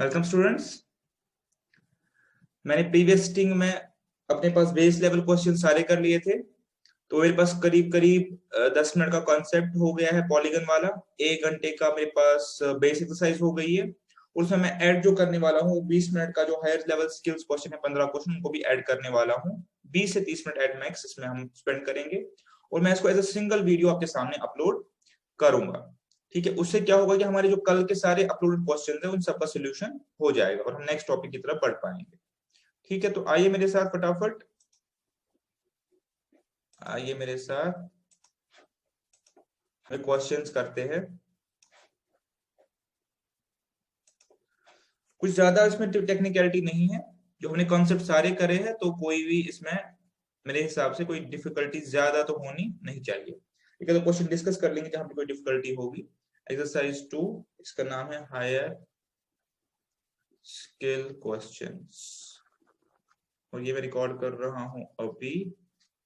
Welcome students. मैंने previous sitting में अपने पास बेस लेवल क्वेश्चन सारे कर लिए थे, तो मेरे पास करीब करीब 10 मिनट का कॉन्सेप्ट हो गया है पॉलीगन वाला। 1 घंटे का मेरे पास बेस एक्सरसाइज हो गई है। उसमें मैं ऐड जो करने वाला हूँ 20 मिनट का जो हायर लेवल स्किल्स क्वेश्चन है 15 क्वेश्चन उनको भी ऐड करने वाला हूँ। 20 से 30 मिनट एट मैक्स इसमें हम स्पेंड करेंगे और मैं इसको एज अ सिंगल वीडियो आपके सामने अपलोड करूंगा। ठीक है, उससे क्या होगा कि हमारे जो कल के सारे अपलोडेड क्वेश्चन है उन सबका सोल्यूशन हो जाएगा और हम नेक्स्ट टॉपिक की तरफ बढ़ पाएंगे। ठीक है, तो आइए मेरे साथ फटाफट क्वेश्चंस करते हैं। कुछ ज्यादा इसमें टेक्निकलिटी नहीं है, जो हमने कॉन्सेप्ट सारे करे हैं, तो कोई भी इसमें मेरे हिसाब से कोई डिफिकल्टी ज्यादा तो होनी नहीं चाहिए। ठीक है, तो क्वेश्चन डिस्कस कर लेंगे जहां पे कोई डिफिकल्टी होगी। एक्सरसाइज 2, इसका नाम है हायर स्किल क्वेश्चंस और ये मैं रिकॉर्ड कर रहा हूं अभी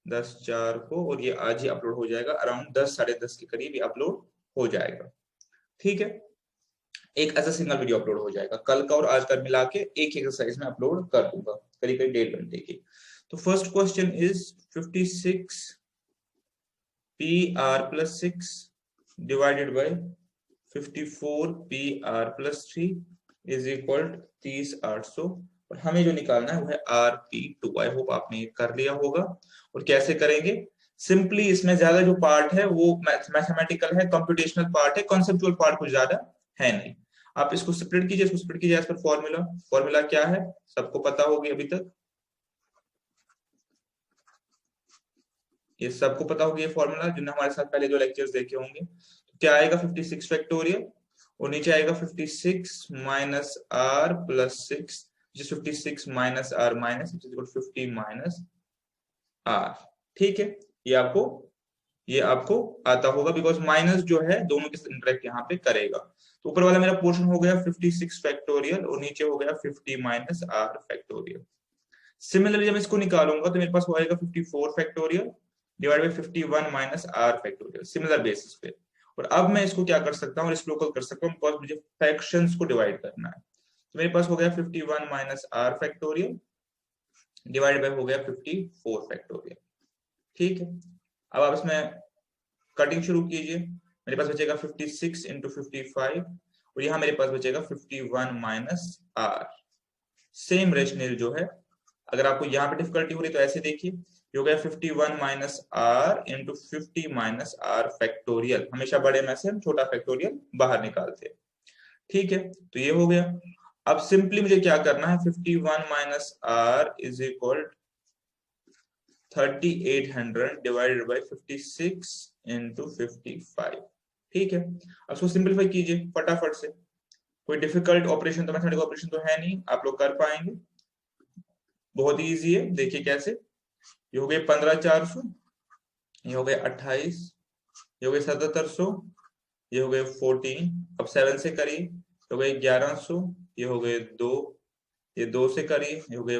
10/4 को और ये आज ही अपलोड हो जाएगा। अराउंड 10 साढ़े 10 के करीब ये अपलोड हो जाएगा। ठीक है, एक ऐसा सिंगल वीडियो अपलोड हो जाएगा। कल का और आज का मिला के एक एक्सरसाइज में अपलोड कर दूंगा करीब करीब 1.5 घंटे की। तो first question is 56 PR+6 divided by 54 PR+3 is equal 30/800 और हमें जो निकालना है वो है RP2। आई होप आपने ये कर लिया होगा। और कैसे करेंगे? सिंपली इसमें ज्यादा जो पार्ट है वो मैथमेटिकल है, कंप्यूटेशनल पार्ट है, कॉन्सेप्चुअल पार्ट कुछ ज्यादा है नहीं। आप इसको स्प्लिट कीजिए, इसको स्प्लिट कीजिए एज पर फॉर्मूला क्या है सबको पता होगी अभी तक, ये सबको पता होगी ये फॉर्मूला जिन्होंने हमारे साथ पहले जो लेक्चर्स देखे होंगे। तो क्या आएगा 56 फैक्टोरियल और नीचे आएगा 56 minus R plus 6 56 minus R minus 50 minus R. ठीक है, ये आपको आता होगा बिकॉज माइनस जो है दोनों के इंटरेक्ट यहाँ पे करेगा। तो ऊपर वाला मेरा पोर्शन हो गया 56 फैक्टोरियल और नीचे हो गया 50 माइनस आर फैक्टोरियल। सिमिलरली जब इसको निकालूंगा तो मेरे पास हो आएगा 54 factorial divide by 51 minus R factorial similar basis पे। और अब मैं इसको क्या कर सकता हूँ, रेसिप्रोकल कर सकता हूँ बिकॉज मुझे फ्रैक्शंस को डिवाइड करना है। तो मेरे पास हो गया 51 minus R factorial divide by हो गया 54 फैक्टोरियल। ठीक है, अब आप इसमें कटिंग शुरू कीजिए। मेरे पास बचेगा 56 इंटू 55 और यहाँ मेरे पास बचेगा 51 माइनस आर। सेम रेशनल जो है, अगर आपको यहाँ पे डिफिकल्टी हो रही तो ऐसे देखिए, ये हो गया 51 minus R into 50 minus R factorial. हमेशा बड़े में से हम छोटा फैक्टोरियल बाहर निकालते हैं। ठीक है, तो ये हो गया। अब सिंपली मुझे क्या करना है, 51 minus R is equal 3800 divided by 56 into 55। ठीक है, अब इसको सिंपलीफाई कीजिए फटाफट से। कोई डिफिकल्ट ऑपरेशन तो मैथमेटिकल ऑपरेशन तो है नहीं, आप लोग कर पाएंगे, बहुत ही इजी है। देखिए कैसे, ये हो गए 15,400, ये हो गए 28, ये हो गए 7700, ये हो गए 14, अब 7 से करिए, ये हो गए 1100, ये हो गए 2, ये 2 से करिए, ये हो गए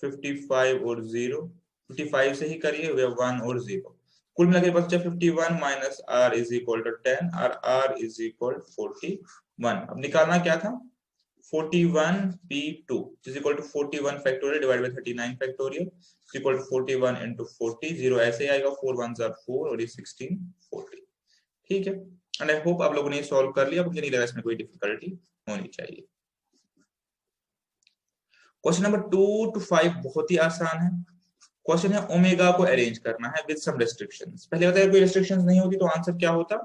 55 और 0, 55 से ही करिए, हो गया 1 और 0। कुल मिलाकर बस 51 minus R is equal to 10 और आर इज इक्वल 41। अब निकालना क्या था, 41p2 is equal to 41 factorial divided by 39 factorial is equal to 41 into 40, 0 ऐसे आएगा, 4 1s are 4 और ये 16 40। ठीक है, एंड आई होप आप लोगों ने सॉल्व कर लिया, मुझे नहीं लगा इसमें कोई डिफिकल्टी होनी चाहिए। क्वेश्चन नंबर 2 to 5 बहुत ही आसान है। क्वेश्चन है ओमेगा को अरेंज करना है विद सम रेस्ट्रिक्शंस। पहले बताया कोई रेस्ट्रिक्शंस नहीं होती तो आंसर क्या होता,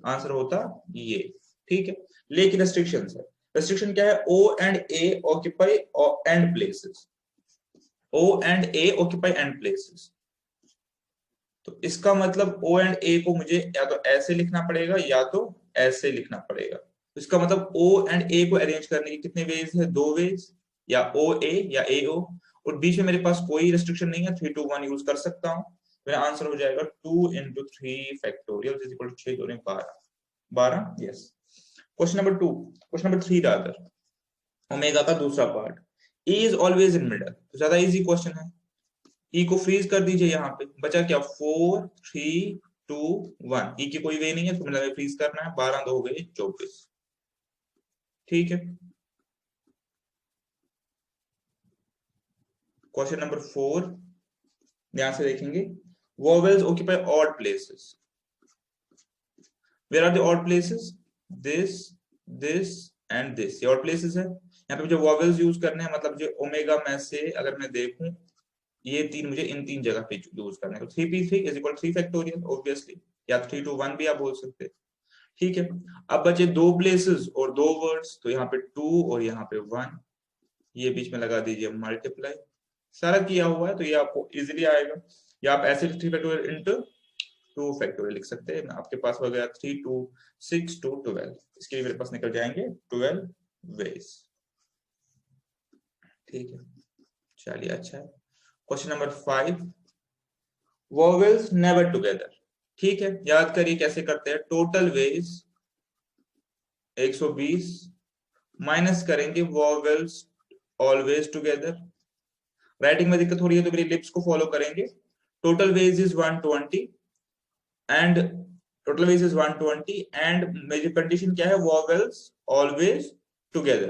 आंसर होता ये। ठीक है, लेकिन रेस्ट्रिक्शंस है। रेस्ट्रिक्शन क्या है, O and A occupy end places, O and A occupy end places। तो इसका मतलब O and A को मुझे या तो ऐसे लिखना पड़ेगा या तो ऐसे लिखना पड़ेगा। तो इसका मतलब O and A को अरेंज करने के कितने वेज है, 2 वेज, या OA या AO, और बीच में मेरे पास कोई रेस्ट्रिक्शन नहीं है, 3 to 1 यूज कर सकता हूँ। मेरा आंसर हो जाएगा 2 into 3 factorial is equal to 6 2 12 yes. Question number 2, question number 3 rather, omega का दूसरा part, E is always in middle, तो ज्यादा इजी क्वेश्चन है। E को फ्रीज कर दीजिए, यहाँ पे बचा क्या, 4 3 2 1। E की कोई वे नहीं है तो मिडल में फ्रीज करना है, 12 2 हो गए 24। ठीक है, क्वेश्चन नंबर 4 ध्यान से देखेंगे। Vowels occupy odd places. Where are the odd places? This, this and this, ये ऑड प्लेसेस है। यहाँ पे जो वोवेल्स यूज करने हैं, मतलब जो ओमेगा में से अगर मैं देखूं, ये तीन मुझे इन तीन जगह पे यूज करने हैं। तो 3p3 is equal 3 factorial obviously, या 3 to 1 भी आप बोल सकते हैं। ठीक है, अब बचे दो प्लेसेस और दो वर्ड्स, तो यहाँ पे 2 और यहाँ पे 1, ये बीच में लगा दीजिए मल्टीप्लाई। सारा किया हुआ है तो ये आपको इजीली आएगा। या आप ऐसे 3 फैक्टोरियल इंटू 2 फैक्टोरियल लिख सकते हैं। आपके पास हो गया 3 to 6 to 12, इसके लिए मेरे पास निकल जाएंगे 12 वेज। ठीक है, चलिए अच्छा है। Question number 5, vowels never together. ठीक है, याद करिए कैसे करते हैं। टोटल वेज 120 माइनस करेंगे वोवेल्स ऑलवेज टुगेदर। राइटिंग में दिक्कत हो रही है तो मेरी लिप्स को फॉलो करेंगे। Total ways is 120 and total ways is 120 and मेरी कंडीशन क्या है? Vowels always together.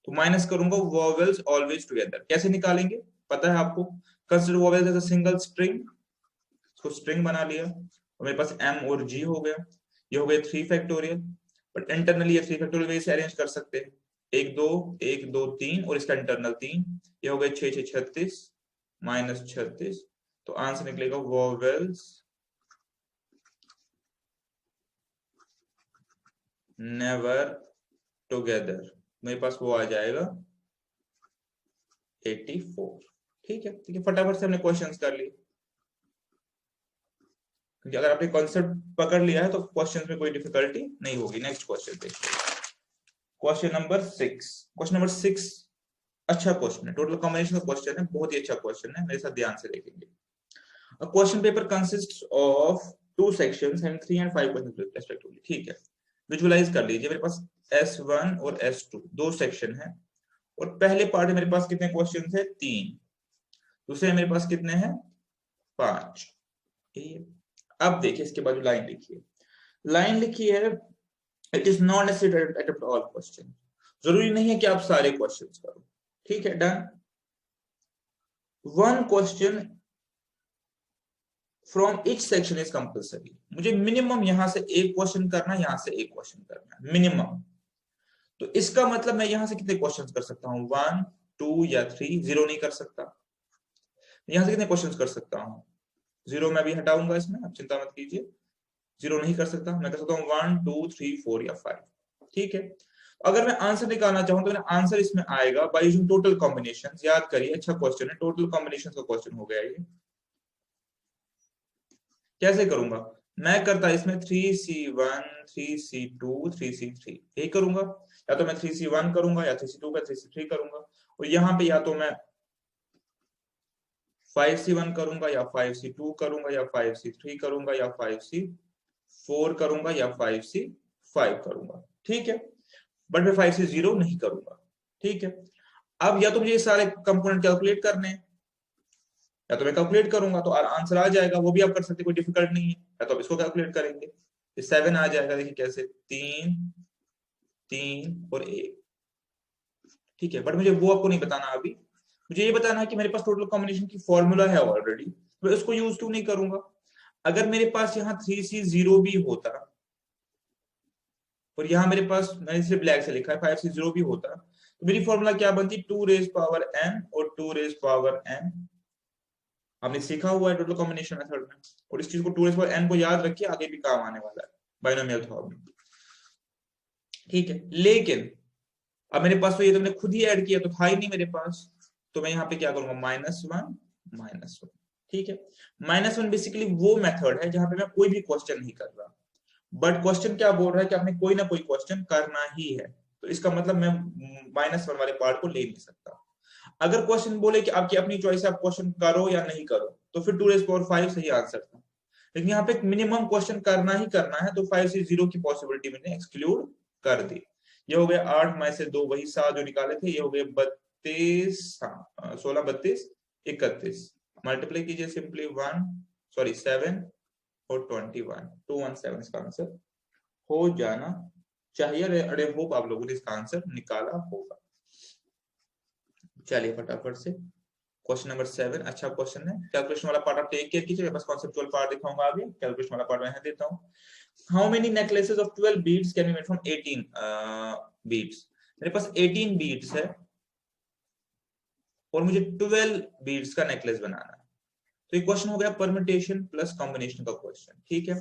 तो माइनस करूंगा वोवेल्स ऑलवेज टुगेदर। कैसे निकालेंगे पता है आपको? Consider vowels as a single string, इसको स्ट्रिंग बना लिया और मेरे पास m और g हो गया। ये हो गए 3 फैक्टोरियल, बट इंटरनली ये 3 फैक्टोरियल वे से अरेंज कर सकते हैं। 1 2 1 2 3 और इसका इंटरनल 3, ये हो गए 6 6 36 माइनस 36। तो आंसर निकलेगा वोवेल्स नेवर टुगेदर। मेरे पास वो आ जाएगा 84। ठीक है, फटाफट से हमने क्वेश्चंस कर लिए, क्योंकि अगर आपने कॉन्सेप्ट पकड़ लिया है तो क्वेश्चंस में कोई डिफिकल्टी नहीं होगी। नेक्स्ट क्वेश्चन देखिए, क्वेश्चन नंबर 6। क्वेश्चन नंबर 6 अच्छा क्वेश्चन है, टोटल कॉम्बिनेशन का क्वेश्चन है, बहुत ही अच्छा क्वेश्चन है, मेरे साथ ध्यान से देखेंगे। A question paper consists of 2 sections and 3 and 5 questions respectively। ठीक है, विजुअलाइज कर लीजिए। मेरे पास S1 और S2 दो सेक्शन है, और पहले पार्ट में मेरे पास कितने क्वेश्चन है? 3। दूसरे मेरे पास कितने हैं? 5। अब देखिए इसके बाद लाइन लिखिए। लाइन लिखी है, it is not necessary to attempt all question. जरूरी नहीं है कि आप सारे क्वेश्चंस करो। ठीक है, done. One question from each section is compulsory. मुझे मिनिमम यहां से एक क्वेश्चन करना है, यहां से एक क्वेश्चन करना है मिनिमम। तो इसका मतलब मैं यहां से कितने क्वेश्चंस कर सकता हूं? 1 2 या 3, जीरो नहीं कर सकता। यहां से कितने क्वेश्चंस कर सकता हूं? जीरो मैं भी हटाऊंगा इसमें, आप चिंता मत कीजिए। जीरो नहीं कर सकता, मैं कर सकता हूँ 1 2 3 4 या 5। ठीक है, अगर मैं आंसर निकालना चाहूं तो मेरा आंसर इसमें आएगा बाय यूजिंग टोटल कॉम्बिनेशंस। याद करिए, अच्छा क्वेश्चन है, टोटल कॉम्बिनेशंस का क्वेश्चन हो गया ये। कैसे करूंगा? मैं करता इसमें 3C1 3C2 3C3, यही करूंगा। या तो मैं 3C1 करूंगा, या 3C2 का 3C3 करूंगा। और यहाँ पे या तो मैं 5C1 करूंगा, या 5C2 करूंगा, या 5C3 करूंगा, या 5C4 करूंगा, या 5C5 करूंगा। ठीक है, बट मैं 5C0 नहीं करूंगा। ठीक है, अब या तो मुझे ये सारे कंपोनेंट कैलकुलेट करने हैं, या तो मैं कैलकुलेट करूंगा तो आंसर आ जाएगा, वो भी आप कर सकते, कोई डिफिकल्ट नहीं है। या तो आप इसको कैलकुलेट करेंगे, 7 आ जाएगा। देखिए कैसे, 3 3 और 1। ठीक है, बट मुझे वो आपको नहीं बताना अभी। मुझे ये बताना है कि मेरे पास टोटल कॉम्बिनेशन की फॉर्मूला है ऑलरेडी, मैं उसको यूज क्यों नहीं करूंगा? अगर मेरे पास यहाँ 3C0 भी होता और यहाँ मेरे पास, मैंने इसे ब्लैक से लिखा है, 5C0 भी होता, तो मेरी फॉर्मूला क्या बनती? 2 रेज पावर n और 2 रेज पावर n। आपने सीखा हुआ है टोटल कॉम्बिनेशन मेथड में, और इस चीज को 2 रेज पावर n को याद रखिए, आगे भी काम आने वाला है बाइनोमियल फॉर्म में। ठीक है, लेकिन अब मेरे पास तो ये तो मैंने खुद ही ऐड किया, तो था ही नहीं मेरे पास, तो मैं यहाँ पे क्या करूंगा? -1 -1। ठीक है, -1 बेसिकली वो मेथड है जहां पे मैं कोई भी क्वेश्चन नहीं कर रहा, बट क्वेश्चन क्या बोल रहा है कि आपने कोई ना कोई क्वेश्चन करना ही है, तो इसका मतलब मैं -1 वाले पार्ट को ले नहीं सकता। अगर क्वेश्चन बोले कि आपकी अपनी चॉइस है, आप क्वेश्चन करो या नहीं करो, तो फिर 2 रेज़ पावर 5 सही आंसर था। लेकिन यहाँ पे मिनिमम क्वेश्चन करना ही करना है, तो 5C0 की पॉसिबिलिटी मैंने एक्सक्लूड कर दी। ये हो गए 8 में से 2, वही 7 जो निकाले थे, ये हो गए 32 16 32 31। मल्टीप्लाई कीजिए सिंपली 7 और 21 217 इसका आंसर हो जाना चाहिए। अरे होप आप लोगों ने इसका आंसर निकाला होगा। चलिए फटाफट से क्वेश्चन नंबर 7 अच्छा क्वेश्चन है। कैलकुलेशन वाला पार्ट आप टेक केयर कीजिए, मेरे पास कॉन्सेप्चुअल पार्ट दिखाऊंगा अभी, कैलकुलेशन वाला पार्ट मैं यहाँ देता हूँ। How many necklaces of 12 beads can be made from 18 beads. मेरे पास 18 बीड्स है और मुझे 12 बीड्स का नेकलेस बनाना है। तो ये क्वेश्चन हो गया परम्यूटेशन प्लस कॉम्बिनेशन का क्वेश्चन। ठीक है,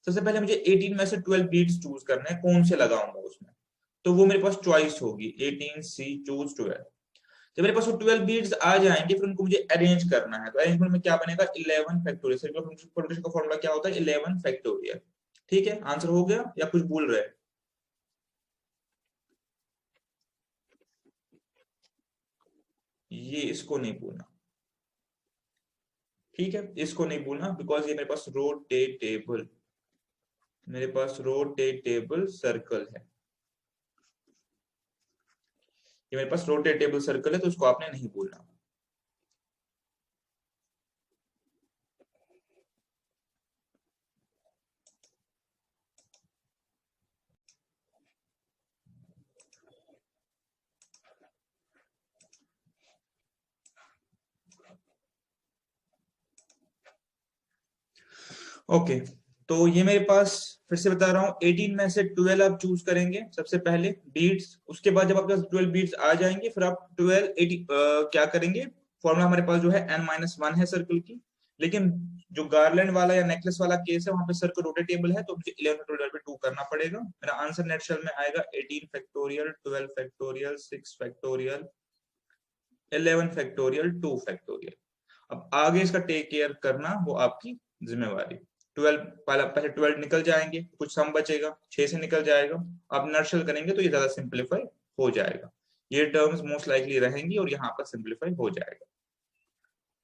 सबसे पहले मुझे 18 में से 12 बीड्स चूज करने हैं, कौन से लगाऊंगा उसमें, तो वो मेरे पास चॉइस होगी 18 सी चूज 12। जब मेरे पास वो 12 बीड्स आ जाएंगे फिर उनको मुझे अरेंज करना है, तो अरेंजमेंट में क्या बनेगा 11 फैक्टोरियल। परम्यूटेशन का फॉर्मूला क्या होता है 11 फैक्टोरियल। ठीक है, आंसर हो गया या कुछ भूल रहे हैं? ये इसको नहीं भूलना, ठीक है, इसको नहीं भूलना, बिकॉज ये मेरे पास रोटेटेबल, मेरे पास रोटेटेबल सर्कल है, ये मेरे पास रोटेटेबल सर्कल है, तो उसको आपने नहीं भूलना। ओके, तो ये मेरे पास फिर से बता रहा हूँ 18 में से 12 आप चूज करेंगे सबसे पहले बीड्स, उसके बाद जब आपके पास 12 बीड्स आ जाएंगे फिर आप 12 क्या करेंगे, फॉर्मूला हमारे पास जो है n-1 है सर्कल की, लेकिन जो गार्लैंड वाला या नेकलेस वाला केस है वहां पे सर्कल रोटेटेबल है, तो मुझे 11 फैक्टोरियल पे 2 करना पड़ेगा। मेरा आंसर नेट शेल में आएगा 18 factorial 12 factorial 6 factorial 11 factorial 2 factorial. अब आगे इसका टेक केयर करना वो आपकी जिम्मेवारी। 12 पहले 12 निकल जाएंगे, कुछ सम बचेगा 6 से निकल जाएगा, आप नर्शल करेंगे तो ये ज्यादा सिंप्लीफाई हो जाएगा, ये टर्म्स मोस्ट लाइकली रहेंगी और यहाँ पर सिंप्लीफाई हो जाएगा।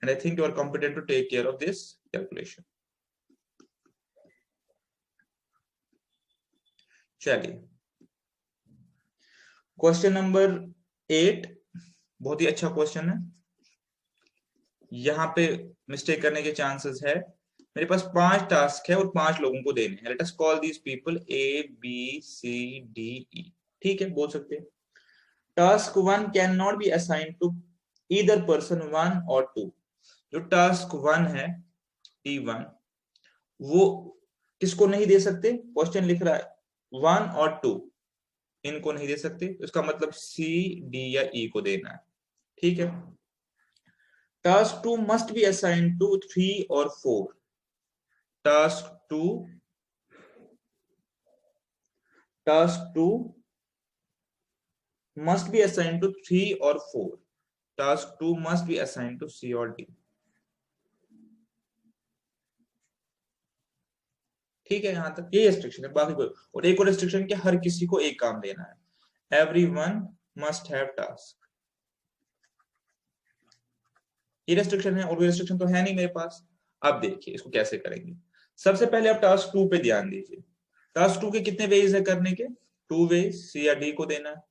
And I think you are competent to take care of this calculation. चलिए क्वेश्चन नंबर 8 बहुत ही अच्छा क्वेश्चन है, यहाँ पे मिस्टेक करने के चांसेस है। मेरे पास 5 टास्क है और 5 लोगों को देने हैं। Let us call these people A B C D E। ठीक है, बोल सकते हैं task 1 can not be assigned to either person 1 और 2। जो टास्क 1 है T1 वो किसको नहीं दे सकते, क्वेश्चन लिख रहा है 1 और 2 इनको नहीं दे सकते, इसका मतलब C D या E को देना है। ठीक है, task 2 must be assigned to 3 और 4। Task 2 must be assigned to 3 or 4। task 2 must be assigned to C और D। ठीक है, यहां तक ये रिस्ट्रिक्शन है, बाकी कोई और एक और रिस्ट्रिक्शन कि हर किसी को एक काम देना है, एवरीवन मस्ट हैव टास्क। ये रिस्ट्रिक्शन है और वो रिस्ट्रिक्शन तो है नहीं मेरे पास। अब देखिए इसको कैसे करेंगे। सबसे पहले आप टास्क 2 पे ध्यान दीजिए, टास्क 2 के कितने वेज है करने के, 2 वेज, C या D को देना है।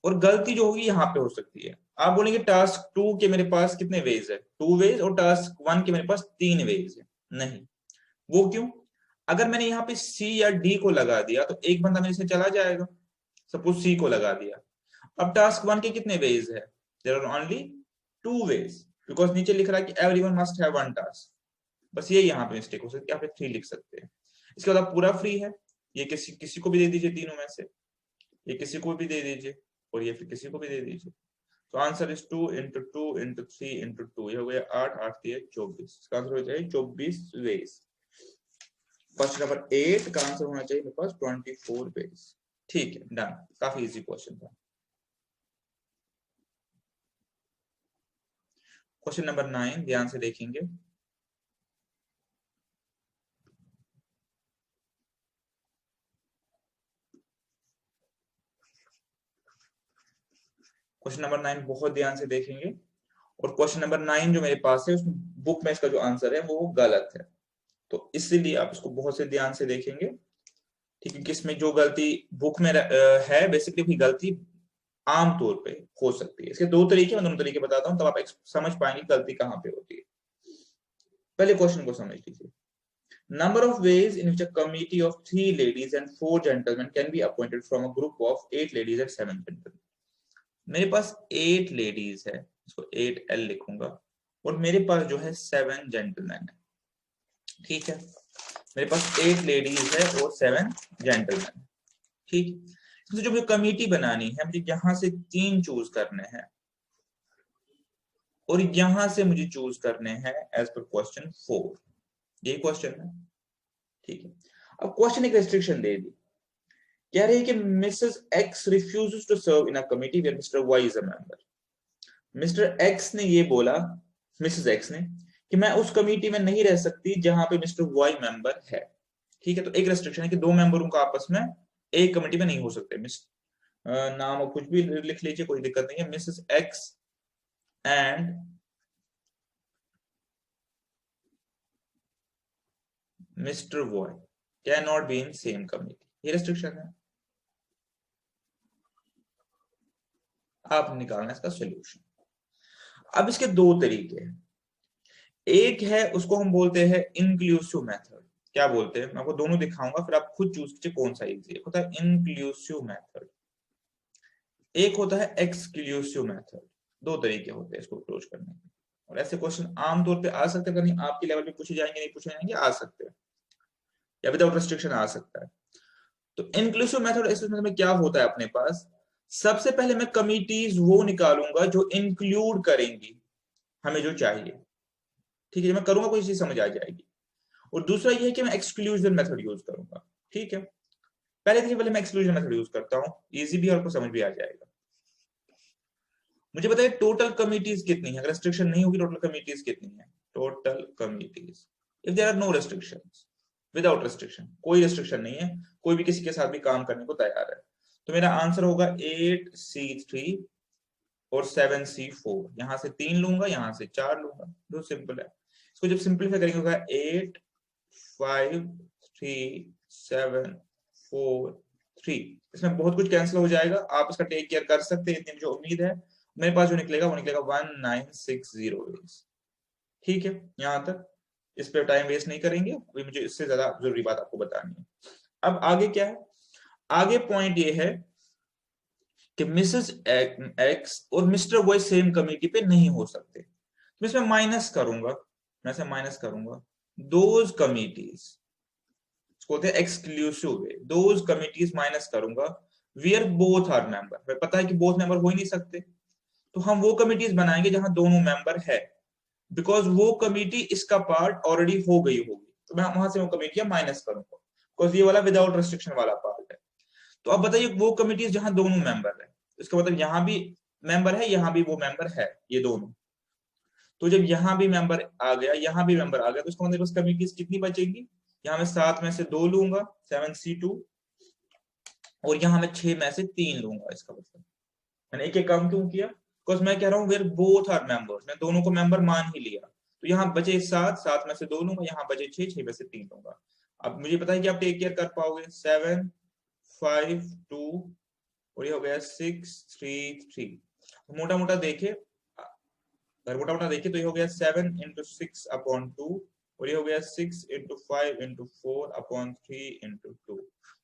और गलती जो होगी यहाँ पे हो सकती है, आप बोलेंगे टास्क 2 के मेरे पास कितने वेज है, 2 वेज, और टास्क 1 के मेरे पास 3 वेज है। नहीं, वो क्यों, अगर मैंने यहाँ पे C या D को लगा दिया तो एक बंदा मेरे से चला जाएगा, सपोज C को लगा दिया। अब टास्क 1 के कितने वेज है, there are only 2 ways, because नीचे लिख रहा है कि एवरीवन मस्ट हैव 1 टास्क। बस ये यहाँ पे मिस्टेक हो सकती है, यहाँ पे 3 लिख सकते हैं। इसके बाद पूरा फ्री है, ये किसी को भी दे दीजिए तीनों में से, ये किसी को भी दे दीजिए और ये फिर किसी को भी दे दीजिए। तो answer is 2 into 2 into 3 into 2, ये हो गया 8, 8 दिए 24, इसका आंसर हो जाएगा 24 वेज। क्वेश्चन नंबर 8 का आंसर होना चाहिए मेरे पास 24 वेज। ठीक है, डन, काफी इजी क्वेश्चन था। क्वेश्चन नंबर 9 ध्यान से देखेंगे। क्वेश्चन नंबर 9 बहुत ध्यान से देखेंगे, और क्वेश्चन नंबर 9 जो मेरे पास है उसमें बुक में इसका जो आंसर है वो गलत है, तो इसीलिए आप इसको बहुत से ध्यान से देखेंगे। ठीक है, किसमें जो गलती बुक में है बेसिकली भी गलती आमतौर पे हो सकती है। इसके 2 तरीके, मैं दोनों तरीके बताता हूं तब आप समझ पाएंगे गलती कहां पे होती है। पहले क्वेश्चन को समझ लीजिए। Number of ways in which a committee of 3 ladies and 4 gentleman can be appointed from a group of 8 ladies and 7 gentleman. मेरे पास 8 लेडीज है इसको 8L लिखूंगा, और मेरे पास जो है 7 जेंटलमैन है। ठीक है, मेरे पास 8 लेडीज है और 7 जेंटलमैन। ठीक, तो जो मुझे कमेटी बनानी है, मुझे यहां से 3 चूज करने हैं और यहां से मुझे चूज करने हैं एज पर क्वेश्चन 4। यही क्वेश्चन है। ठीक है, अब क्वेश्चन एक रेस्ट्रिक्शन दे दी, कह रही है कि Mrs X refuses to serve in a committee where Mr Y is a member. Mr X ने ये बोला, मिसेस एक्स ने, कि मैं उस कमेटी में नहीं रह सकती जहां पे मिस्टर वाई मेंबर है। ठीक है, तो एक रेस्ट्रिक्शन है कि 2 मेंबरों का आपस में एक कमेटी में नहीं हो सकते। नाम और कुछ भी लिख लीजिए, कोई दिक्कत नहीं है। Mrs X and Mr Y can not be in same committee, ये रेस्ट्रिक्शन है। आप निकालना इसका सोल्यूशन। अब इसके 2 तरीके हैं। एक है, उसको हम बोलते हैं इंक्लूसिव मेथड। क्या बोलते हैं, मैं आपको दोनों दिखाऊंगा, फिर आप खुद चूज कीजिए कौन सा इजी है। एक होता है इंक्लूसिव मेथड, एक होता है एक्सक्लूसिव मेथड। 2 तरीके होते हैं इसको अप्रोच करने के। और ऐसे क्वेश्चन आमतौर पे आ सकते हैं, नहीं आपके लेवल पे पूछे जाएंगे, नहीं पूछे जाएंगे, आ सकते हैं, या विदाउट रेस्ट्रिक्शन आ सकता है। तो इंक्लूसिव मेथड, इसमें क्या होता है अपने पास, सबसे पहले मैं कमिटीज वो निकालूंगा जो इंक्लूड करेंगी हमें जो चाहिए। ठीक है, मैं करूंगा कोई चीज समझ आ जाएगी। और दूसरा ये है कि मैं एक्सक्लूजन मेथड यूज करूंगा। ठीक है, पहले मैं एक्सक्लूजन मेथड यूज करता हूं, इजी भी और आपको समझ भी आ जाएगा। मुझे बताइए टोटल कमिटीज कितनी है, रेस्ट्रिक्शन नहीं होगी, टोटल कमिटीज कितनी है। Total committees, if there are no restrictions, without restriction, कोई रेस्ट्रिक्शन नहीं है, कोई भी किसी के साथ भी काम करने को तैयार है, तो मेरा आंसर होगा 8C3 और 7C4। यहां से 3 लूंगा, यहां से 4 लूंगा, जो सिंपल है। इसको जब सिंपलीफाई करेंगे होगा 8 5 3 7 4 3। इसमें बहुत कुछ कैंसिल हो जाएगा, आप इसका टेक केयर कर सकते हैं, इतनी मुझे उम्मीद है। मेरे पास जो निकलेगा वो निकलेगा 1960। ठीक है, यहां तक, इस पे टाइम वेस्ट नहीं करेंगे, अभी मुझे इससे ज्यादा जरूरी बात आपको बतानी है। अब आगे क्या है, आगे पॉइंट ये है कि मिसेस एक्स और मिस्टर वाई सेम कमिटी पे नहीं हो सकते। तो इसमें माइनस करूंगा, मैं से माइनस करूंगा दोज कमिटीज, बोलते हैं exclusive way, those committees minus करूंगा वेयर बोथ आर मेंबर। पता है कि बोथ मेंबर हो ही नहीं सकते, तो हम वो कमिटीज बनाएंगे जहां दोनों मेंबर है, बिकॉज वो कमिटी इसका पार्ट ऑलरेडी हो गई होगी, तो मैं वहां से वो कमिटियां माइनस करूंगा, बिकॉज ये वाला विदाउट रेस्ट्रिक्शन वाला पार्ट है। तो अब बताइए वो कमिटीज जहां दोनों मेंबर है, इसका मतलब यहां भी मेंबर है, यहां भी वो मेंबर है, ये दोनों। तो जब यहां भी मेंबर आ गया, यहां भी मेंबर आ गया, तो इसका मतलब कमिटीज कितनी बचेगी, यहाँ मैं 7 में से 2 लूंगा 7C2, और यहाँ मैं 6 में से 3 लूंगा। इसका मतलब मैंने एक काम क्यों किया, बिकॉज मैं कह रहा हूँ वेयर बोथ आर मेंबर्स, मैं दोनों को मेंबर मान ही लिया, तो यहाँ बचे 7 में से 2 लूंगा, यहाँ बचे 6 में से 3 लूंगा। अब मुझे पता है कि आप टेक केयर कर पाओगे, 7 5 2 और ये हो गया 6 3 3। मोटा मोटा देखे, अगर मोटा मोटा देखे तो ये हो गया 7 × 6/2, और ये हो गया 6 × 5 × 4/3 × 2।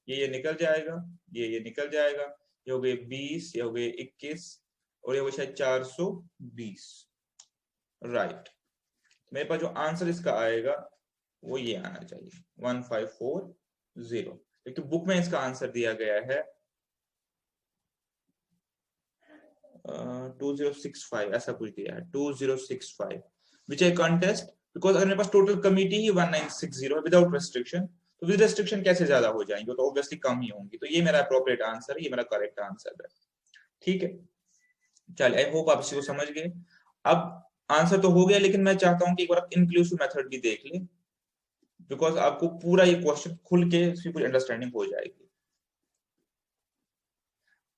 ये निकल जाएगा, ये निकल जाएगा, ये हो गए 20, ये हो गए 21, और ये हो शायद 420। राइट, मेरे पास जो आंसर इसका आएगा वो ये आना चाहिए 1540, क्योंकि बुक में इसका आंसर दिया गया है 2065, ऐसा कुछ दिया है 2065, विच आई कंटेस्ट, बिकॉज अगर मेरे पास टोटल कमिटी ही 1960 है विदाउट रेस्ट्रिक्शन, तो विद रेस्ट्रिक्शन कैसे ज्यादा हो जाएंगे, तो ऑब्वियसली कम ही होंगी। तो ये मेरा अप्रोप्रिएट आंसर है, ये मेरा करेक्ट आंसर है। ठीक है, चलिए, आई होप आप इसी को समझ गए। अब आंसर तो हो गया, लेकिन मैं चाहता हूं कि एक बार आप इंक्लूसिव मेथड भी देख लें, बिकॉज आपको पूरा ये क्वेश्चन खुल के इसकी पूरी अंडरस्टैंडिंग हो जाएगी।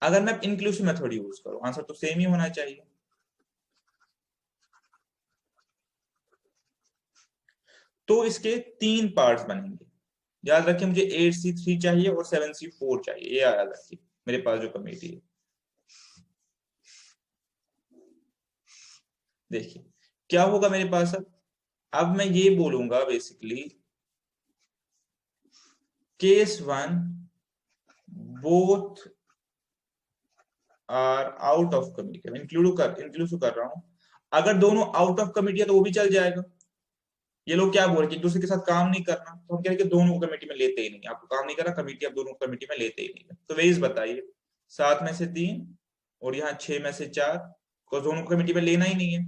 अगर मैं इंक्लूसिव मेथड यूज करूं, आंसर तो सेम ही होना चाहिए। तो इसके 3 पार्ट्स बनेंगे, याद रखिए, मुझे 8C3 चाहिए और 7C4 चाहिए, ये याद रखिए मेरे पास जो कमिटी है। देखिए क्या होगा मेरे पास, अब मैं ये बोलूंगा basically case 1 both are out of committee, inclusive कर रहा हूं, अगर दोनों आउट ऑफ कमिटी है तो वो भी चल जाएगा। ये लोग क्या बोल रहे हैं कि एक दूसरे के साथ काम नहीं करना, तो हम कह रहे हैं कि दोनों को कमेटी में लेते ही नहीं, आपको काम नहीं करना, कमेटी आप दोनों कमेटी में लेते ही नहीं। तो वेज बताइए, 7 में से 3 और यहाँ 6 में से 4, को दोनों को कमेटी में लेना ही नहीं है।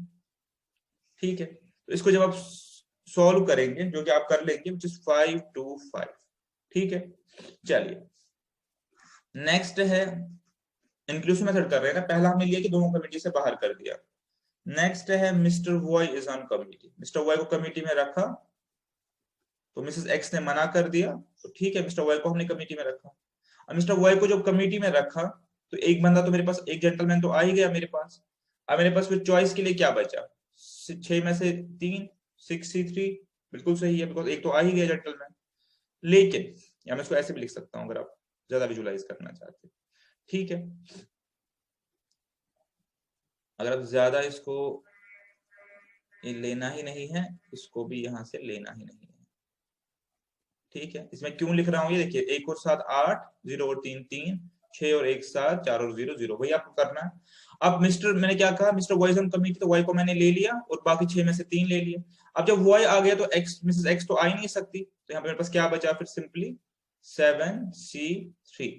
ठीक है, तो इसको जब आप सॉल्व करेंगे, जो कि आप कर लेंगे, which is 5 to 5। ठीक है, चलिए नेक्स्ट है इंक्लूसिव मेथड कर रहे हैं ना, पहला हमने लिया कि दोनों कमेटी से बाहर कर दिया। नेक्स्ट है mister Y is on committee, mister Y को कमिटी में रखा, तो मिसेस एक्स ने मना कर दिया, तो ठीक है मिस्टर वॉय को हमने कमिटी में रखा। अब मिस्टर वॉय को जब कमिटी में रखा तो एक बंदा तो मेरे पास, एक जेंटलमैन तो आ ही गया मेरे पास। अब मेरे पास फिर चॉइस के लिए क्या बचा, 6 में से 3, 6C3 बिल्कुल सही है, बिकॉज एक तो आ ही गया जेंटलमैन। लेकिन या मैं इसको ऐसे भी लिख सकता हूँ अगर आप ज्यादा विजुलाइज करना चाहते हैं। ठीक है, अगर आप ज्यादा इसको ये लेना ही नहीं है, इसको भी यहां से लेना ही नहीं है। ठीक है, इसमें क्यों लिख रहा हूं, ये देखिए 1 और 7 8, 0 और 3 3, 6 और 1 7, 4 और 0 0, वही आपको करना है। अब मिस्टर, मैंने क्या कहा, मिस्टर वाई ऑन कमिटी, तो वाई को मैंने ले लिया और बाकी 6 में से 3 ले लिया। अब जब वाई आ गया तो एक्स, मिसेस एक्स तो आ ही नहीं सकती, तो यहाँ पे मेरे पास क्या बचा फिर, सिंपली 7C3,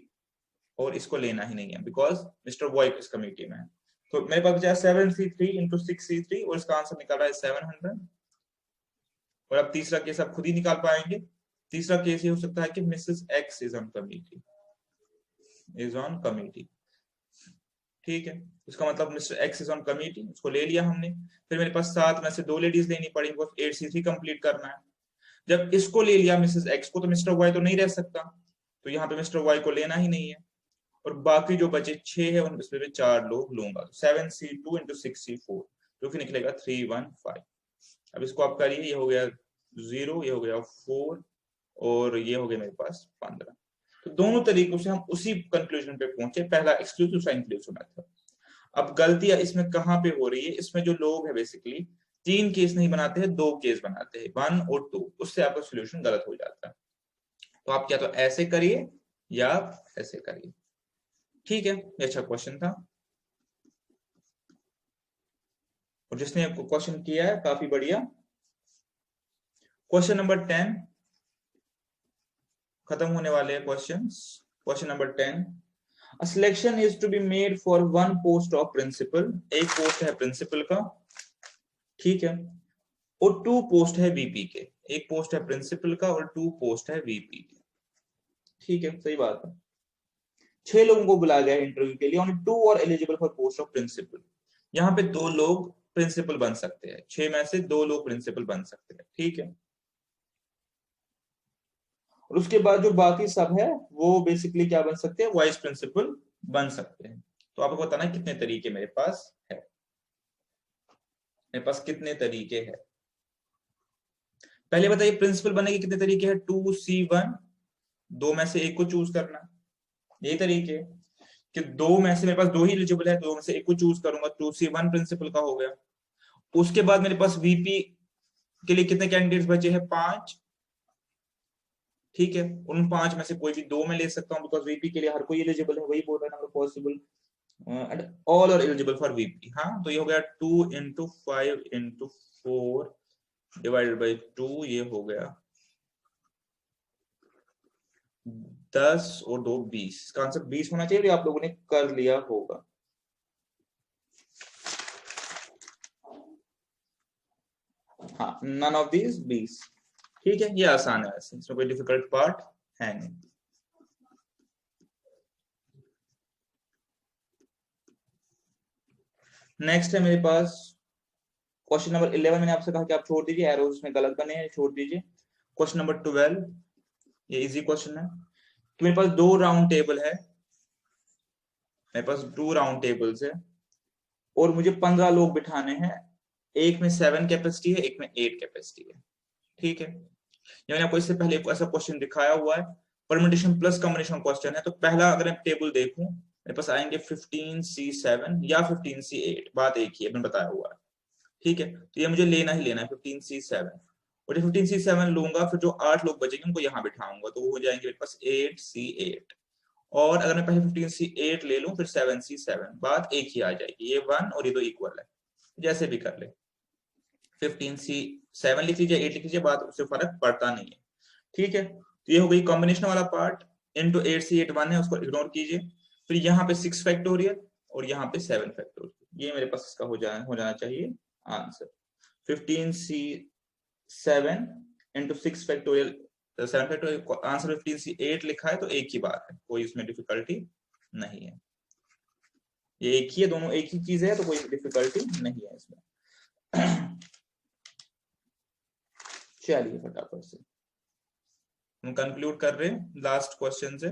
और इसको लेना ही नहीं है बिकॉज मिस्टर वाई इस कमिटी में है। तो मेरे पास बचा 7C3 इंटू 6C3, और इसका आंसर निकल रहा है 700। और अब तीसरा केस आप खुद ही निकाल पाएंगे। तीसरा केस ये हो सकता है कि Mrs x is on committee, is on committee. ठीक है, इसका मतलब mister x is on committee, उसको ले लिया हमने। फिर मेरे पास 7 में से 2 लेडीज लेनी पड़ी, 8C3 कंप्लीट करना है। जब इसको ले लिया मिसेस एक्स को, तो मिस्टर वाई तो नहीं रह सकता, तो यहाँ पे मिस्टर वाई को लेना ही नहीं है। और बाकी जो बचे 6 है उनमें से 4 लोग लूंगा, 7C2 इंटू 6C4, जो कि निकलेगा 315। अब इसको आप करिए, ये हो गया 0, ये हो गया 4, और ये हो गया मेरे पास 15। तो दोनों तरीकों से हम उसी कंक्लूजन पे पहुंचे, पहला एक्सक्लूसिव सा इंक्लूसिव मेथड। अब गलतियां इसमें कहां पे हो रही है, इसमें जो लोग है बेसिकली 3 केस नहीं बनाते हैं, 2 केस बनाते हैं, 1 और 2, उससे आपका सोल्यूशन गलत हो जाता है। तो आप क्या तो ऐसे करिए या ऐसे करिए। ठीक है, ये अच्छा क्वेश्चन था, और जिसने क्वेश्चन किया है काफी बढ़िया। क्वेश्चन नंबर 10 खत्म होने वाले हैं questions. Question number 10, A selection is to be made for one post of principal, एक पोस्ट है प्रिंसिपल का, ठीक है, और 2 पोस्ट है वीपी के, एक पोस्ट है प्रिंसिपल का और 2 पोस्ट है वीपी के। ठीक है, सही बात है। 6 लोगों को बुलाया गया इंटरव्यू के लिए, ओनली 2 और eligible for post of principal. यहाँ पे 2 लोग प्रिंसिपल बन सकते हैं, 6 में से 2 लोग प्रिंसिपल बन सकते हैं। ठीक है, और उसके बाद जो बाकी सब है वो बेसिकली क्या बन सकते हैं, वाइस प्रिंसिपल बन सकते हैं। तो आपको बताना है कितने तरीके मेरे पास है, मेरे पास कितने तरीके हैं। पहले बताइए प्रिंसिपल बनने के कितने तरीके हैं, 2C1, 2 में से एक को चूज करना, यही तरीके कि 2 में से मेरे पास 2 ही एलिजिबल है, 2 में से एक को चूज करूंगा, 2C1 प्रिंसिपल का हो गया। उसके बाद मेरे पास वीपी के लिए कितने कैंडिडेट्स बचे हैं, 5। ठीक है, उन 5 में से कोई भी 2 में ले सकता हूँ, बिकॉज वीपी के लिए हर कोई एलिजिबल है, वही बोल रहा है number possible, and all are eligible for VP. हाँ, तो ये हो गया 2 इंटू 5 इंटू 4 डिवाइडेड बाई 2, ये हो गया 10 और 2 20। इसका आंसर 20 होना चाहिए, आप लोगों ने कर लिया होगा। हाँ, नन ऑफ दीज 20। ठीक है, ये आसान है, वैसे इसमें कोई डिफिकल्ट पार्ट है नहीं। नेक्स्ट है मेरे पास क्वेश्चन नंबर 11। मैंने आपसे कहा कि आप छोड़ दीजिए, एरोस में गलत बने हैं, छोड़ दीजिए। क्वेश्चन नंबर 12, ये इजी क्वेश्चन है कि मेरे पास 2 राउंड टेबल है, मेरे पास 2 राउंड टेबल्स है, और मुझे 15 लोग बिठाने हैं, एक में 7 कैपेसिटी है, एक में 8 कैपेसिटी है। ठीक है, ये मैंने आपको इससे पहले एक ऐसा क्वेश्चन दिखाया हुआ है, परम्यूटेशन प्लस कॉम्बिनेशन क्वेश्चन है। तो पहला अगर मैं टेबल देखूं, मेरे पास आएंगे 15C7 या 15C8, बात एक ही है, मैंने बताया हुआ है। ठीक है, तो ये मुझे लेना ही लेना है 15C7, और ये 15C7 लूंगा, फिर जो 8 लोग बचेंगे उनको यहाँ बिठाऊंगा, तो वो हो जाएंगे मेरे पास 8C8। और अगर मैं पहले 15C8 ले लूं फिर 7C7, बात एक ही आ जाएगी, ये 1 और ये 2 इक्वल है। जैसे भी कर ले, 15C7 लिख लीजिए, 8 लिख लीजिए, बात उससे फर्क पड़ता नहीं है। ठीक है, तो ये हो गई कॉम्बिनेशन वाला पार्ट। इंटू 8C8 1 है, उसको इग्नोर कीजिए। फिर यहाँ पे 6 फैक्टोरियल और यहाँ पे 7 फैक्टोरियल, ये मेरे पास इसका हो जाना चाहिए answer. 15C7 into 6 factorial 7 factorial, answer 15C8 लिखा है, तो एक ही बात है, कोई इसमें डिफिकल्टी नहीं है। ये एक ही है, दोनों एक ही चीज है, तो कोई डिफिकल्टी नहीं है इसमें। चलिए फटाफट से हम कंक्लूड कर रहे हैं लास्ट क्वेश्चन से।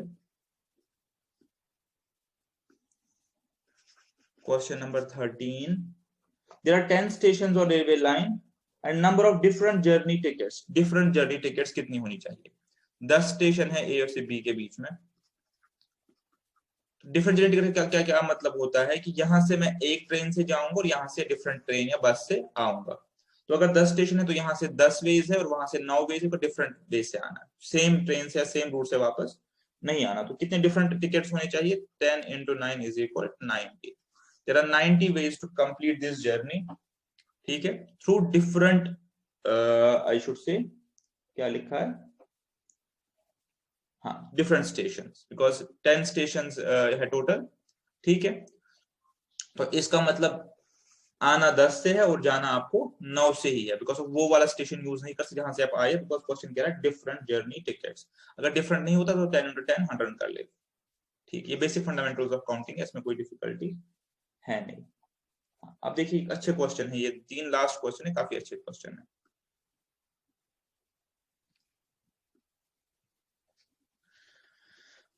Question number 13, there are 10 stations on railway line and number of different journey tickets। different journey tickets कितनी होनी चाहिए? 10 स्टेशन है ए और से बी के बीच में। डिफरेंट जर्नी टिकट का क्या क्या मतलब होता है कि यहां से मैं एक ट्रेन से जाऊंगा और यहां से डिफरेंट ट्रेन या बस से आऊंगा। तो अगर 10 स्टेशन है तो यहाँ से 10 वेज है और वहां से 9 वेज है, तो डिफरेंट वेज से आना है, सेम ट्रेन से या सेम रूट से वापस नहीं आना। तो कितने डिफरेंट टिकट्स होने चाहिए? 10 into 9 is equal to 90। There are 90 ways to complete this journey। ठीक है, through different I should say, क्या लिखा है, हाँ, डिफरेंट स्टेशन, बिकॉज 10 स्टेशन है टोटल। ठीक है, तो इसका मतलब आना 10 से है और जाना आपको 9 से ही है, बिकॉज वो वाला स्टेशन यूज नहीं कर सकते जहां से आप आए, बिकॉज क्वेश्चन कह रहा है डिफरेंट जर्नी टिकट्स। अगर डिफरेंट नहीं होता तो 10 into 10 100 कर ले। ठीक, ये बेसिक फंडामेंटल्स ऑफ काउंटिंग है, इसमें कोई डिफिकल्टी है नहीं। अब देखिए अच्छे क्वेश्चन है ये, 3 लास्ट क्वेश्चन है, काफी अच्छे क्वेश्चन है।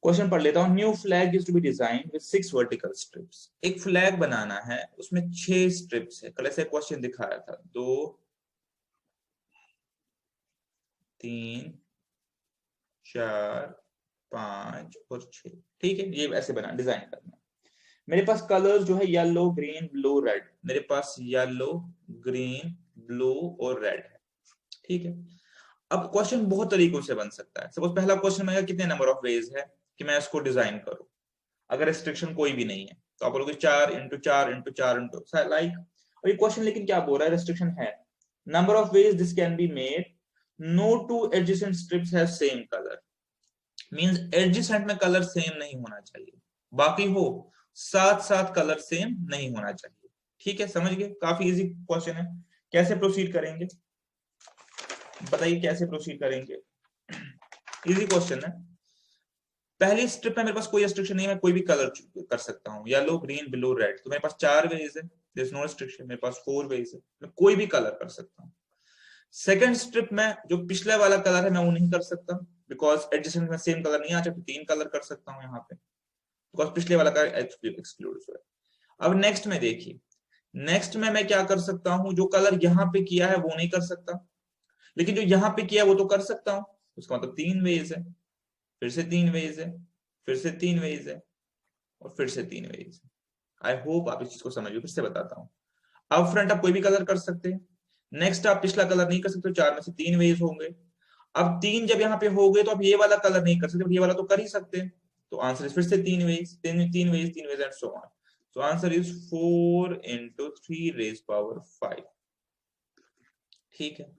क्वेश्चन पढ़ लेता हूं। New flag is to be design with 6 vertical strips. एक फ्लैग बनाना है, उसमें 6 स्ट्रिप्स है। कल ऐसे क्वेश्चन दिखाया था, 2 3 4 5 और 6। ठीक है, ये ऐसे बना डिजाइन करना है। मेरे पास कलर्स जो है येलो ग्रीन ब्लू रेड, मेरे पास येलो ग्रीन ब्लू और रेड है। ठीक है, अब क्वेश्चन बहुत तरीकों से बन सकता है। सपोज पहला क्वेश्चन में कितने नंबर ऑफ वेज है कि मैं इसको डिजाइन करूं, अगर रिस्ट्रिक्शन कोई भी नहीं है तो आप बोलोगे 4 into 4 into 4 into लाइक। और ये क्वेश्चन लेकिन क्या बोल रहा है, रिस्ट्रिक्शन है, number of ways this can be made, no two adjacent strips have same colour. Means adjacent में कलर सेम नहीं होना चाहिए, बाकी हो साथ साथ कलर सेम नहीं होना चाहिए। ठीक है, समझ गए, काफी इजी क्वेश्चन है। कैसे प्रोसीड करेंगे बताइए, कैसे प्रोसीड करेंगे? इजी क्वेश्चन है। पहली स्ट्रिप में मेरे पास कोई रिस्ट्रिक्शन नहीं है, मैं कोई भी कलर कर सकता हूँ, येलो ग्रीन ब्लू रेड, तो मेरे पास 4 वेज है, देयर इज नो रिस्ट्रिक्शन। मेरे पास 4 वेज है, मैं कोई भी कलर कर सकता हूँ। सेकंड स्ट्रिप में जो पिछले वाला कलर है मैं वो नहीं कर सकता, बिकॉज एडजेसेंट में सेम कलर नहीं आ सकता, 3 कलर कर सकता हूँ यहाँ पे, बिकॉज पिछले वाला कलर एक्सक्लूड है। अब नेक्स्ट में देखिए, नेक्स्ट में मैं क्या कर सकता हूँ, जो कलर यहाँ पे किया है वो नहीं कर सकता, लेकिन जो यहाँ पे किया वो तो कर सकता हूँ। उसका मतलब 3 वेज है, फिर से 3 वेज है, फिर से 3 वेज है और फिर से 3 वेज है। आई होप आप इस चीज को समझ गए। फिर से बताता हूँ, अब फ्रंट आप कोई भी कलर कर सकते हैं, नेक्स्ट आप पिछला कलर नहीं कर सकते, 4 में से 3 वेज होंगे। अब 3 जब यहाँ पे हो गए तो आप ये वाला कलर नहीं कर सकते, ये वाला तो कर ही सकते हैं, तो आंसर फिर से 3 ways, 3 ways and so on. So answer is 4 into 3 raised power 5। ठीक है,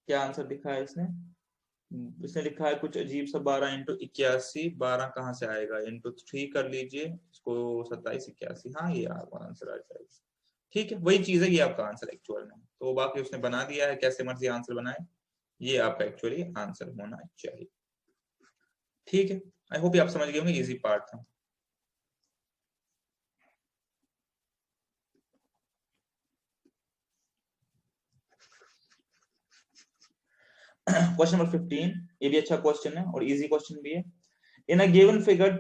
क्या आंसर लिखा है इसने? इसने लिखा है कुछ अजीब सा, 12 into 81। 12 कहाँ से आएगा, into 3 कर लीजिए इसको, 27 81। हाँ, ये आपका आंसर आ जाएगा। ठीक है, वही चीज है, ये आपका आंसर एक्चुअल में। तो बाकी उसने बना दिया है, कैसे मर्जी आंसर बनाए, ये आपका एक्चुअली आंसर होना चाहिए। ठीक है, आई होप आप समझ गए होंगे, इजी पार्ट था। क्वेश्चन नंबर 15, ये भी अच्छा क्वेश्चन है और इजी क्वेश्चन भी है। In a given figure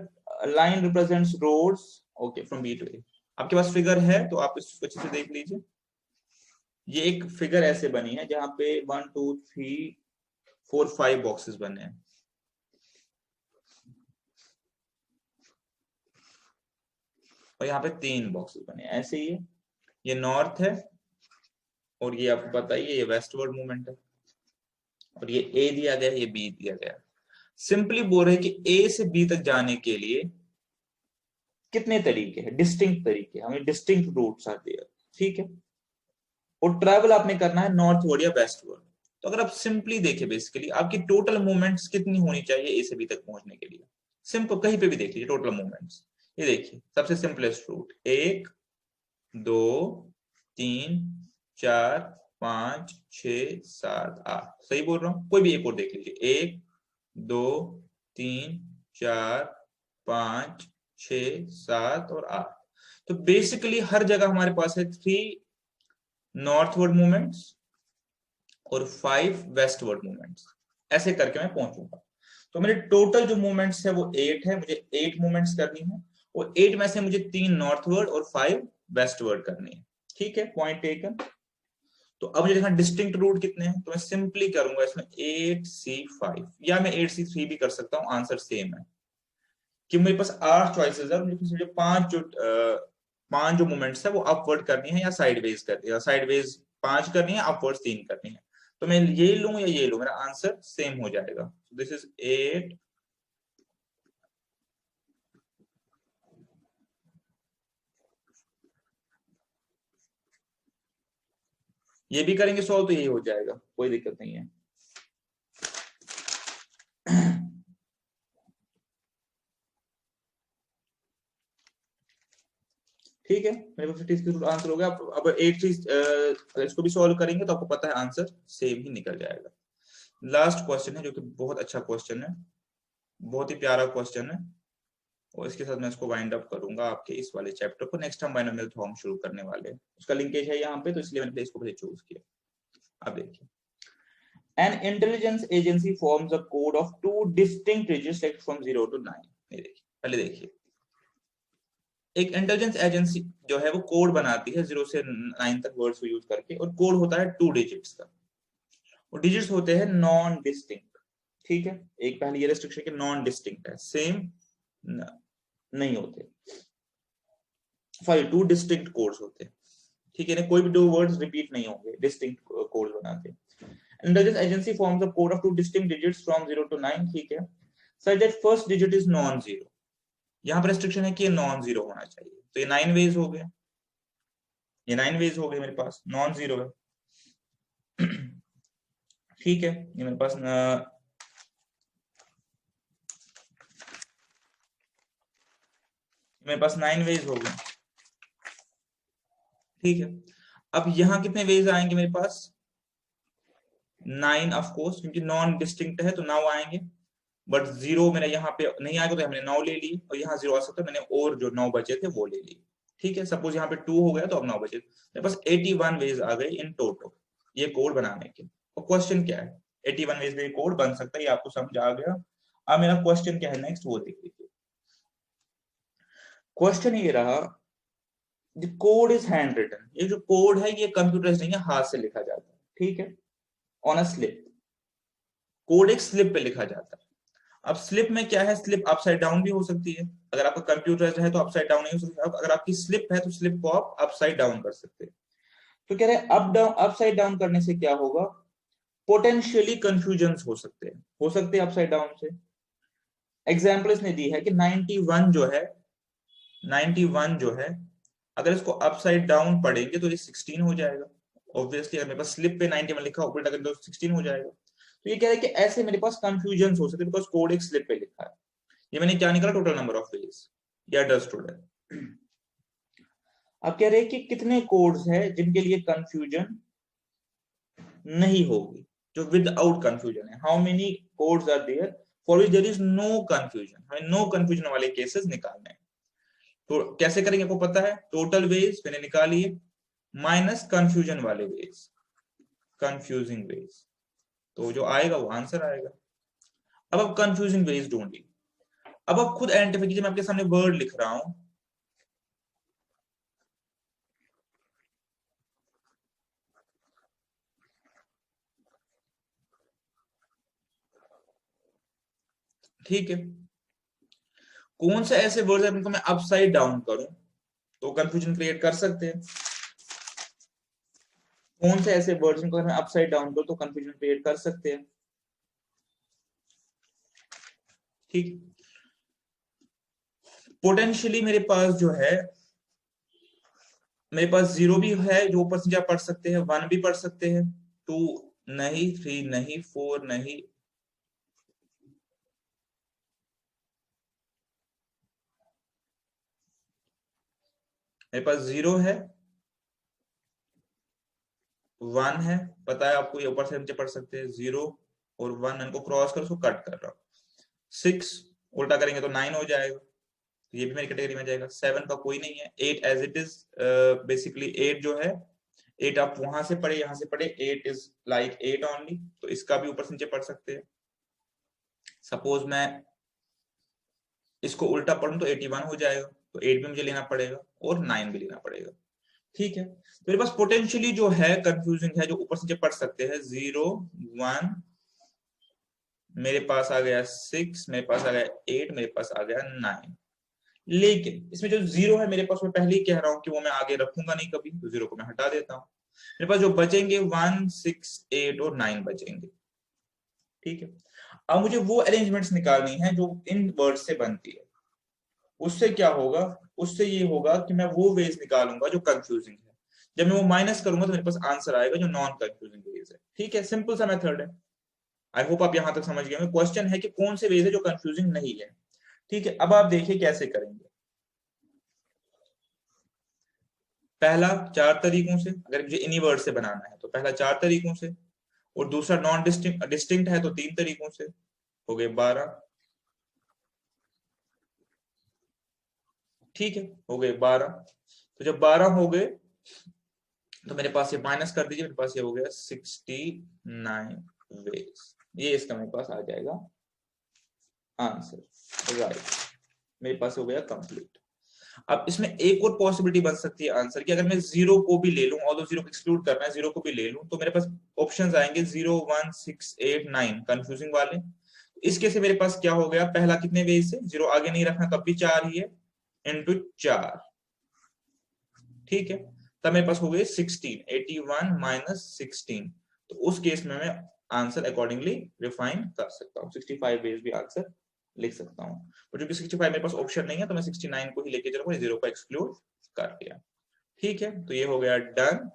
line represents roads, okay, from B to A. आपके पास फिगर है तो आप इसको अच्छे से देख लीजिए। ये एक फिगर ऐसे बनी है जहां पे 1 2 3 4 5 बॉक्सेस बने हैं, और यहाँ पे 3 बॉक्सेस बने हैं, ऐसे ही है। ये नॉर्थ है और ये आपको पता ही है ये वेस्टवर्ड मूवमेंट है, और ये ए दिया गया है, ये बी दिया गया। सिंपली बोल रहे हैं कि ए से बी तक जाने के लिए कितने तरीके हैं, डिस्टिंक्ट तरीके, हमें डिस्टिंक्ट रूट्स आर देयर। ठीक है, और ट्रैवल आपने करना है नॉर्थवर्ड या वेस्टवर्ड। तो अगर आप सिंपली देखें, बेसिकली आपकी टोटल मूवमेंट्स कितनी होनी चाहिए ए से बी तक पहुंचने के लिए? सिंपल कहीं पे भी देख लीजिए टोटल मूवमेंट्स। ये देखिए सबसे सिंपलेस्ट रूट, 1 2 3 4 5 6 7 8, सही बोल रहा हूं? कोई भी एक और देख लीजिए, 1 2 3 4 5 6 7 और 8। तो बेसिकली हर जगह हमारे पास है 3 नॉर्थवर्ड मूवमेंट्स और 5 वेस्टवर्ड मूवमेंट्स। ऐसे करके मैं पहुंचूंगा। तो मेरे टोटल जो मूवमेंट्स है वो 8 है, मुझे 8 मूवमेंट्स करनी है, और 8 में से मुझे 3 नॉर्थवर्ड और 5 वेस्टवर्ड करनी है। ठीक है, पॉइंट टेकन। तो अब मुझे देखना डिस्टिंक्ट रूट कितने हैं, तो मैं सिंपली करूंगा इसमें 8C5, या मैं 8C3 भी कर सकता हूं, आंसर सेम है। कि मेरे पास 8 चॉइसेस है, मुझे 5 जो मूवमेंट्स है वो अपवर्ड करनी है या साइडवेज करनी है, साइडवेज 5 करनी है, अपवर्ड 3 करनी है। तो मैं ये लूं या ये लूं, मेरा आंसर सेम हो जाएगा। This is 8। ये भी करेंगे सॉल्व तो यही हो जाएगा, कोई दिक्कत नहीं है। ठीक है, मेरे को 50 आंसर हो गया। अब 8 चीज अगर इसको भी सॉल्व करेंगे तो आपको पता है आंसर सेम ही निकल जाएगा। लास्ट क्वेश्चन है जो कि बहुत अच्छा क्वेश्चन है, बहुत ही प्यारा क्वेश्चन है, और इसके साथ मैं इसको वाइंड अप करूंगा आपके इस वाले चैप्टर को। नेक्स्ट हम बाइनोमियल थ्योरम शुरू करने वाले हैं, उसका लिंकेज है यहाँ पे, तो इसलिए मैंने इसको पहले चूज किया। अब देखिए, An intelligence agency forms a code of 2 distinct digits like from 0 to 9। देखिए पहले देखिए, एक इंटेलिजेंस एजेंसी जो है वो कोड बनाती है 0 से 9 तक वर्ड्स को यूज करके, और कोड होता है 2 डिजिट्स का, और डिजिट्स होते हैं नॉन डिस्टिंक्ट। ठीक है, एक पहले ये रेस्ट्रिक्शन के नॉन डिस्टिंक्ट है, सेम नहीं होते। सॉरी, 2 डिस्टिंक्ट कोड्स होते हैं। ठीक है ना, कोई भी 2 वर्ड्स रिपीट नहीं होंगे, डिस्टिंक्ट कोड्स बनाते हैं। Intelligence agency forms a code of 2 distinct digits from 0 to 9, ठीक है, such that first digit is non-zero। यहाँ पर रेस्ट्रिक्शन है कि ये नॉन जीरो होना चाहिए, तो ये 9 वेज हो गए, ये 9 वेज हो गए मेरे पास, नॉन जीरो है। ठीक है, ये मेरे पास मेरे पास 9 वेज हो गए। ठीक है, अब यहाँ कितने वेज आएंगे मेरे पास? 9 ऑफ कोर्स, क्योंकि नॉन डिस्टिंक्ट है तो 9 आएंगे, बट 0 मेरा यहाँ पे नहीं आएगा, तो हमने 9 ले ली, और यहाँ 0 आ सकता है, मैंने और जो 9 बचे थे वो ले ली। ठीक है, सपोज यहाँ पे 2 हो गया तो अब 9 बचे, मेरे पास 81 वेज आ गए इन टोटल ये कोड बनाने के। और क्वेश्चन क्या है, 81 वेज में कोड बन सकता है, ये आपको समझ आ गया। अब मेरा क्वेश्चन क्या है नेक्स्ट, वो देख लीजिए। क्वेश्चन ये रहा, the code is hand written. ये जो कोड है ये कंप्यूटराइज्ड नहीं है, हाथ से लिखा जाता है। ठीक है, ऑन अ स्लिप, कोड एक स्लिप पे लिखा जाता है। अब स्लिप में क्या है, स्लिप अपसाइड डाउन भी हो सकती है, अगर आपका कंप्यूटराइज्ड है तो अपसाइड डाउन नहीं हो सकती। अब अगर आपकी स्लिप है तो स्लिप को आप अपसाइड डाउन कर सकते हैं। तो कह रहे हैं अप डाउन, अपसाइड डाउन करने से क्या होगा, पोटेंशियली कंफ्यूजन हो सकते हैं अपसाइड डाउन से। एग्जाम्पल इसने दी है कि 91 जो है, 91 जो है, अगर इसको अपसाइड डाउन पढ़ेंगे तो ये 16 हो जाएगा। ऑब्वियसली अगर मेरे पास स्लिप पे 91 लिखा उल्टा कर तो 16 हो जाएगा। तो ये कह रहे हैं कि ऐसे मेरे पास कंफ्यूजन हो सकते हैं, बिकॉज कोड एक स्लिप पे लिखा है। ये मैंने क्या निकाला, टोटल नंबर ऑफ वेज, या डज स्टूडेंट। अब कह रहे हैं कि कितने कोड्स है जिनके लिए कंफ्यूजन नहीं होगी, जो विदाउट कंफ्यूजन है, how many codes are there for which there is no confusion. हमें नो कंफ्यूजन वाले केसेस निकालने हैं। तो कैसे करेंगे आपको पता है, टोटल वेज मैंने निकालिए माइनस कंफ्यूजन वाले वेज, कंफ्यूजिंग वेज, तो जो आएगा वो आंसर आएगा। अब आप कंफ्यूजिंग वेज ढूंढिए। अब आप खुद आइडेंटिफाई कीजिए, मैं आपके सामने वर्ड लिख रहा हूं, ठीक है, कौन से ऐसे वर्ड्स हैं जिनको मैं अपसाइड डाउन करूं तो कंफ्यूजन क्रिएट कर सकते हैं, कौन से ऐसे वर्ड्स जिनको मैं अपसाइड डाउन करूं तो कंफ्यूजन क्रिएट कर सकते हैं। ठीक, पोटेंशियली मेरे पास जो है मेरे पास 0 भी है जो ऊपर से नीचे आप पढ़ सकते हैं, 1 भी पढ़ सकते हैं, 2 नहीं, 3 नहीं, 4 नहीं, मेरे पास 0 है, 1 है, पता है आपको, ये ऊपर से नीचे पढ़ सकते हैं, 0 और 1 इनको क्रॉस कर उसको कट कर रहा हूं, 6 उल्टा करेंगे तो 9 हो जाएगा, तो ये भी मेरी कैटेगरी में जाएगा। 7 का कोई नहीं है, 8 एज इट इज, बेसिकली 8 जो है, 8 आप वहां से पढ़े यहां से पढ़े, 8 इज लाइक 8 ओनली, तो इसका भी ऊपर से नीचे पढ़ सकते हैं। सपोज मैं इसको उल्टा पढ़ूं तो 81 हो जाएगा, तो 8 भी मुझे लेना पड़ेगा और 9 भी लेना पड़ेगा। ठीक है, तो मेरे पास पोटेंशियली जो है कंफ्यूजिंग है, जो ऊपर से नीचे पढ़ सकते हैं, 0 1, मेरे पास आ गया 6, मेरे पास आ गया 8, मेरे पास आ गया 9। लेकिन इसमें जो 0 है मेरे पास, मैं पहले ही कह रहा हूं कि वो मैं आगे रखूंगा नहीं कभी, तो 0 को मैं हटा देता हूं। मेरे पास जो बचेंगे 1 6 8 और 9 बचेंगे। ठीक है, अब मुझे वो अरेंजमेंट्स निकालनी है जो इन वर्ड से बनती है। उससे क्या होगा, उससे ये होगा कि मैं वो वेज निकालूंगा जो कंफ्यूजिंग है। जब मैं वो माइनस करूंगा तो मेरे पास आंसर आएगा जो नॉन कंफ्यूजिंग वेज है। ठीक है, सिंपल सा मेथड है। आई होप आप यहां तक समझ गए। क्वेश्चन है कि कौन से वेज है जो कंफ्यूजिंग नहीं है। ठीक है, अब आप देखिए कैसे करेंगे। पहला 4 तरीकों से, अगर मुझे इन्हीं वर्ड से बनाना है तो पहला 4 तरीकों से, और दूसरा नॉन डिस्टिंक्ट है तो 3 तरीकों से, हो गए 12। ठीक है, हो गए 12। तो जब 12 हो गए तो मेरे पास ये माइनस कर दीजिए, मेरे पास ये हो गया 69 वेज। ये इसका मेरे पास आ जाएगा आंसर, राइट। मेरे पास हो गया कंप्लीट। अब इसमें एक और पॉसिबिलिटी बन सकती है आंसर की, अगर मैं 0 को भी ले लूं, और 0 को एक्सक्लूड करना है, 0 को भी ले लूं, तो मेरे पास ऑप्शंस आएंगे 0 1 6 8 9 कंफ्यूजिंग वाले। इस केस से मेरे पास क्या हो गया, पहला कितने वेज से, 0 आगे नहीं रखना तब भी 4 ही है, इंटू 4। ठीक है, तब मेरे पास हो गए 16, 81 माइनस 16। तो उस केस में मैं आंसर अकॉर्डिंगली रिफाइन कर सकता हूँ, 65 वेज भी आंसर लिख सकता हूँ। और क्योंकि 65 मेरे पास ऑप्शन नहीं है तो मैं 69 को ही लेके चलूंगा, 0 को एक्सक्लूड कर दिया। ठीक है, तो ये हो गया डन।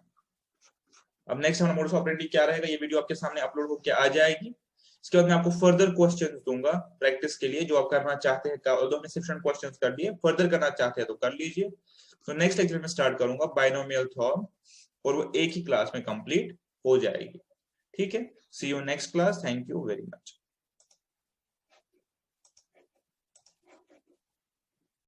अब नेक्स्ट हमारा मोडस ऑपरेंडी क्या रहेगा, ये वीडियो आपके सामने अपलोड होकर आ जाएगी। इसके बाद मैं आपको फर्दर क्वेश्चंस दूंगा प्रैक्टिस के लिए, जो आप करना चाहते हैं। और हमने सिर्फ क्वेश्चंस कर दिए, फर्दर करना चाहते हैं तो कर लीजिए। तो नेक्स्ट लेक्चर में स्टार्ट करूंगा बाइनोमियल थ्योरम, और वो एक ही क्लास में कंप्लीट हो जाएगी। ठीक है, see you next class, thank you very much.